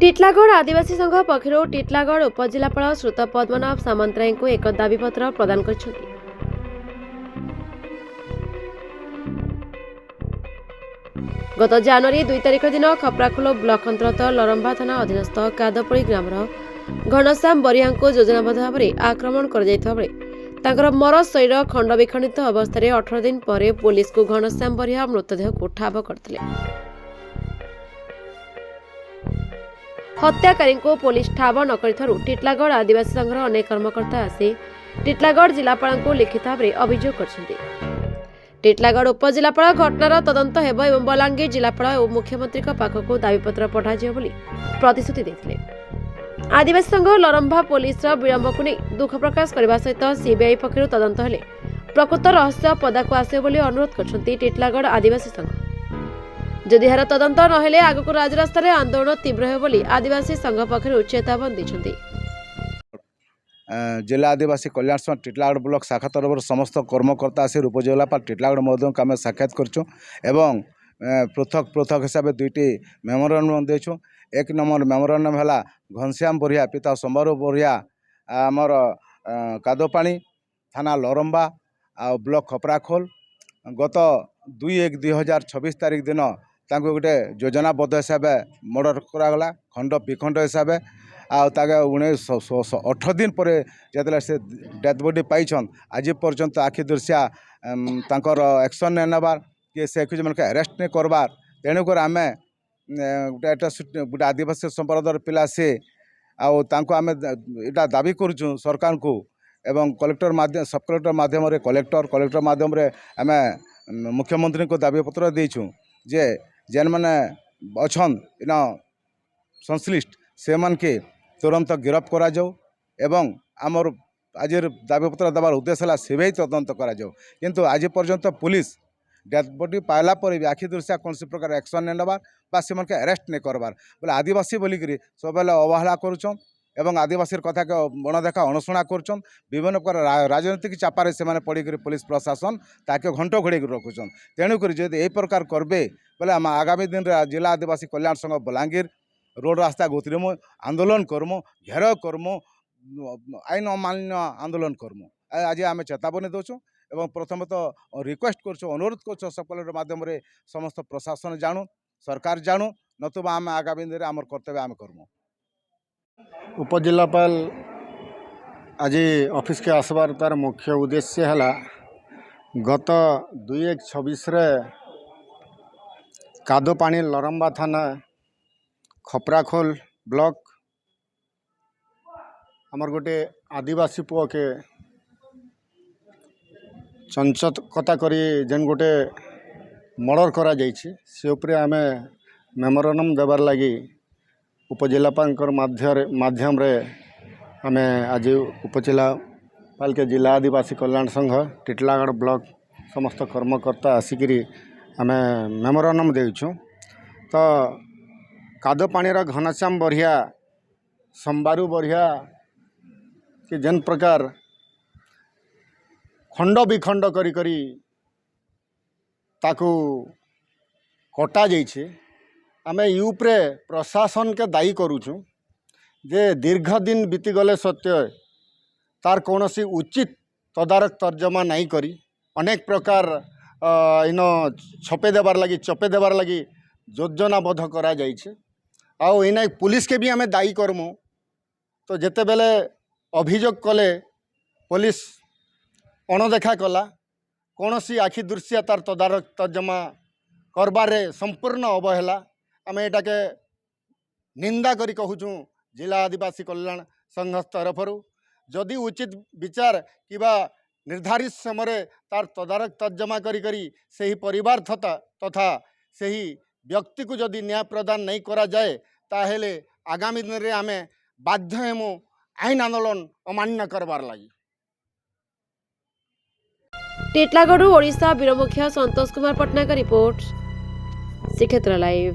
टिटलागढ़ आदिवासी संघ पक्षर टिटलागढ़ उपजिलापाल श्रुत पद्मनाभ सामंतराय को एक दाबीपत्र प्रदान कर गत जनवरी 2 तारिख दिन खपराखोल ब्लॉक अंतर्गत लरंबा थाना अधीनस्थ कादपड़ी ग्रामर घनश्याम बरिया को योजनाबद्ध भाव में आक्रमण कर मर शरीर खंड विखंडित अवस्था 18 दिन पर पुलिस को घनश्याम बरिया मृतदेह को ठाब करते हत्याकारी को पुलिस ठाब न कर टिटलागढ़ आदिवासी संघर अनेक कर्मकर्ता आसी टिटलागढ़ जिलापाल को लिखित भाव में अभियोग कर टिटलागढ़ उपजिलापाल घटनार तदंत हेब एवं बलांगीर जिलापाल और मुख्यमंत्री पाखक दाबीपत्र पठाଯିव बोली प्रतिश्रुति देथिले। आदिवासी संघ लरंभा पुलिस विलंब को नहीं दुख प्रकाश करने सहित सीबीआई पक्षर तदंत हेले प्रकृत रहस्य पदाक आसे बोली अनुरोध करछंती टिटलागढ़ आदिवासी संघ। जदि यार तदंत नहेले आगक राजरास्तार आंदोलन तीव्र हो बोली आदिवासी संघ पक्षर चेतावनी दैछंती। जिला आदिवासी कल्याण संघ टिटलागढ़ ब्लॉक शाखा तरफ समस्त कर्मकर्ता आसी उपजिलापाल टिटलागढ़ महोदय को आम साक्षात करछुं एवं पृथक पृथक हिसाब से दुईटी मेमोरांडम देछुं। एक नंबर मेमोरांडम है घनश्याम बरिया पिता संबारू बरिया आमर कादोपाणी थाना लरंबा आ ब्लॉक खपराखोल गत 2/1/2026 तारिख दिन तांको गोटे योजनाबद्ध हिसाब मर्डर करागला खंड विखंड हिसाब आगे 18 दिन पर जो से डेथ बॉडी पाइछन आज पर्यंत आखि दृश्या तांकर एक्शन नहीं नबार कि से कुछ मन अरेस्ट नहीं करबार तेणुक आम गोटे आदिवासी संप्रदायर पिला सी आम यहाँ दाबी करुँ सरकार को एवं कलेक्टर माध्यम सब कलेक्टर माध्यम कलेक्टर माध्यम आम मुख्यमंत्री को दाबीपत्र देछुं जे जेन मैंने अच्छन इन संश्लिष्ट से मन के तुरंत गिरफ्त करा जाओ एवं आमर आज दाबीपत्र देवार उद्देश्य है सीबीआई तदंत करा जाओ किंतु आज पर्यंत पुलिस डेथ बॉडी पाइला पर भी आखि दृश्या कौन प्रकार एक्शन नहीं नबार बा से मन के अरेस्ट नहीं करबार बोले आदिवासी बोलिक सब अवहेला करुछन एवं आदिवासी कथा के बणदेखा अणुशुणा करुछन विभिन्न प्रकार राजनीतिक चापारे से पड़कर पुलिस प्रशासन ताके घंट घोड़े रखुछन। तेणुक जब यही प्रकार करबे बोले आम आगामी दिन में जिला आदिवासी कल्याण संघ बलांगीर रोड रास्ता गोतरीमु आंदोलन करमु घेराव करमु आईन अमान्य आंदोलन करमु आज आम चेतावनी दौचु एवं प्रथम तो रिक्वेस्ट कर अनुरोध कर सब कलेक्टर माध्यम समस्त प्रशासन जानू सरकार जानू नतुबा आम आगामी दिन में आम कर्तव्य आम करमु। उपजिलापाल आज ऑफिस के आसबार तार मुख्य उद्देश्य है गत 2/1/26 कादोपाणी लरंबा थाना खपराखोल ब्लॉक आमर गोटे आदिवासी पुओ के चंचकता करी जेन गोटे मर्डर करा जाइछि से उपरे आमे मेमोरांडम देवार लगी उपजिलापाल माध्यम रे आमे आज उपजिलापाल के जिला आदिवासी कल्याण संघ टिटलागढ़ ब्लॉक समस्त कर्मकर्ता आसिकी आमे मेमोरांडम देछुं। तो कादोपाणीर घनश्याम बरिया संबारू बरिया कि जेन प्रकार खंड विखंड करी ताकू कटा जाइछे आमे यूप्रे प्रशासन के दायी करुचु जे दीर्घ दिन बीतीगले सत्य तार कौनसी उचित तदारक तर्जमा नहीं करी अनेक प्रकार इन छपे देवार लगी चपे देवार लगी योजनाबद्ध करा जाइछे आउ इना पुलिस के भी आमे दायी करमु। तो जेते बेले अभियोग कले पुलिस अणदेखा कला कौनसी आखि दृश्य तार तदारक तर्जमा करबारे संपूर्ण अवहेला आम एटा के निंदा करी कहूँ जिला आदिवासी कल्याण संघ तरफ जदि उचित विचार किबा निर्धारित समय तार तदारक तर्जमा करी सही परिवार तथा सही व्यक्ति को जदि न्याय प्रदान नहीं करा जाए ताहेले आगामी दिन में आमे बाध्य हेमु आईन आंदोलन अमान्य करबार लगी। टिटलागढ़ ओडिशा बीरमुखिया संतोष कुमार पटनायक रिपोर्ट श्रीक्षेत्र लाइव।